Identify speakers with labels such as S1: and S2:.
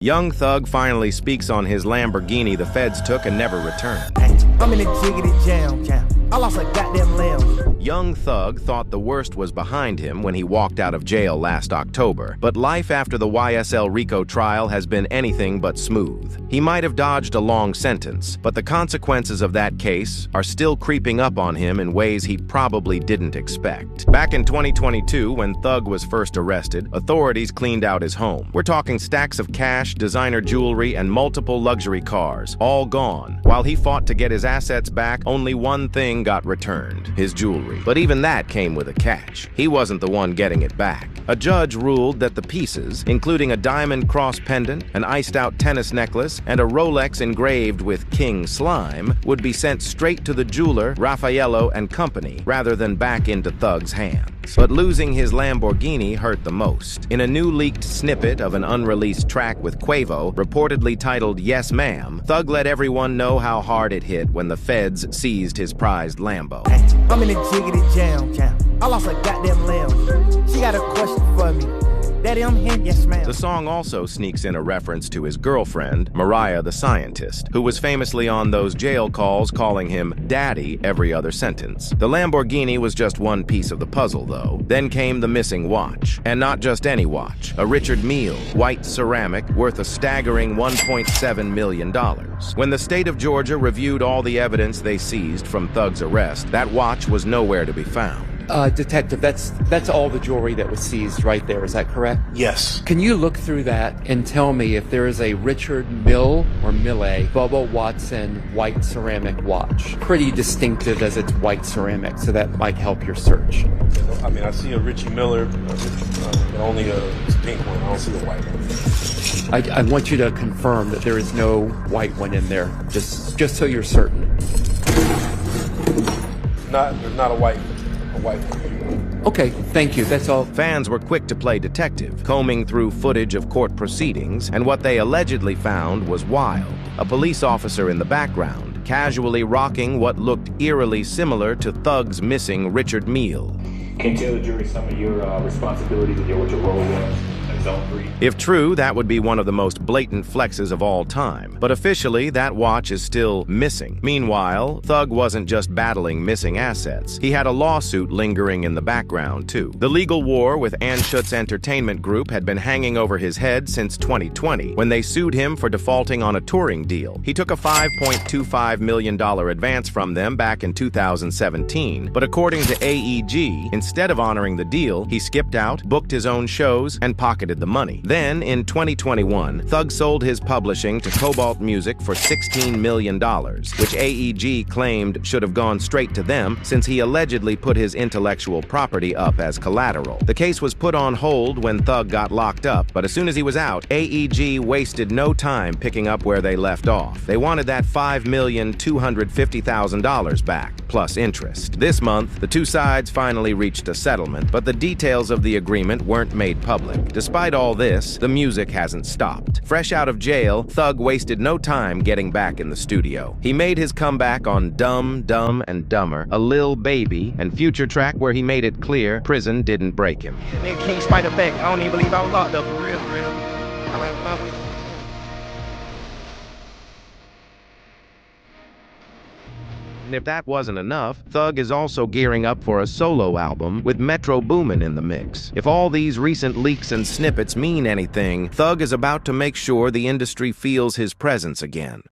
S1: Young Thug finally speaks on his Lamborghini the feds took and never returned.
S2: I'm in a jiggity jam. I lost a goddamn limb.
S1: Young Thug thought the worst was behind him when he walked out of jail last October, but life after the YSL RICO trial has been anything but smooth. He might have dodged a long sentence, but the consequences of that case are still creeping up on him in ways he probably didn't expect. Back in 2022, when Thug was first arrested, authorities cleaned out his home. We're talking stacks of cash, designer jewelry, and multiple luxury cars, all gone. While he fought to get his assets back, only one thing got returned: his jewelry. But even that came with a catch. He wasn't the one getting it back. A judge ruled that the pieces, including a diamond cross pendant, an iced-out tennis necklace, and a Rolex engraved with King Slime, would be sent straight to the jeweler, Raffaello and Company, rather than back into Thug's hands. But losing his Lamborghini hurt the most. In a new leaked snippet of an unreleased track with Quavo, reportedly titled Yes Ma'am, Thug let everyone know how hard it hit when the feds seized his prized Lambo.
S2: I'm in a jiggity jam. I lost a goddamn limb. She got a question for me. Daddy, I'm here. Yes, ma'am.
S1: The song also sneaks in a reference to his girlfriend, Mariah the Scientist, who was famously on those jail calls calling him Daddy every other sentence. The Lamborghini was just one piece of the puzzle, though. Then came the missing watch. And not just any watch. A Richard Mille, white ceramic, worth a staggering $1.7 million. When the state of Georgia reviewed all the evidence they seized from Thug's arrest, that watch was nowhere to be found.
S3: Detective, that's all the jewelry that was seized right there, is that correct?
S4: Yes.
S3: Can you look through that and tell me if there is a Richard Mille or Mille Bubba Watson white ceramic watch? Pretty distinctive as it's white ceramic, so that might help your search.
S4: I mean, I see a Richie Miller, but only a pink one. I don't see a white one.
S3: I want you to confirm that there is no white one in there, just so you're certain.
S4: There's not a white one.
S3: Okay, thank you. That's all.
S1: Fans were quick to play detective, combing through footage of court proceedings, and what they allegedly found was wild. A police officer in the background, casually rocking what looked eerily similar to Thug's missing Richard Mille.
S5: Can you tell the jury some of your responsibilities and what your role was in Zone 3?
S1: If true, that would be one of the most blatant flexes of all time. But officially, that watch is still missing. Meanwhile, Thug wasn't just battling missing assets. He had a lawsuit lingering in the background, too. The legal war with Anschutz Entertainment Group had been hanging over his head since 2020, when they sued him for defaulting on a touring deal. He took a $5.25 million advance from them back in 2017, but according to AEG, instead of honoring the deal, he skipped out, booked his own shows, and pocketed the money. Then, in 2021, Thug sold his publishing to Cobalt Music for $16 million, which AEG claimed should have gone straight to them since he allegedly put his intellectual property up as collateral. The case was put on hold when Thug got locked up, but as soon as he was out, AEG wasted no time picking up where they left off. They wanted that $5,250,000 back, plus interest. This month, the two sides finally reached a settlement, but the details of the agreement weren't made public. Despite all this, the music hasn't stopped. Fresh out of jail, Thug wasted no time getting back in the studio. He made his comeback on Dumb, Dumb and Dumber, A Lil Baby, and Future track where he made it clear prison didn't break him.
S2: Nigga can't spite a back. I don't even believe I was locked up for real.
S1: And if that wasn't enough, Thug is also gearing up for a solo album with Metro Boomin in the mix. If all these recent leaks and snippets mean anything, Thug is about to make sure the industry feels his presence again.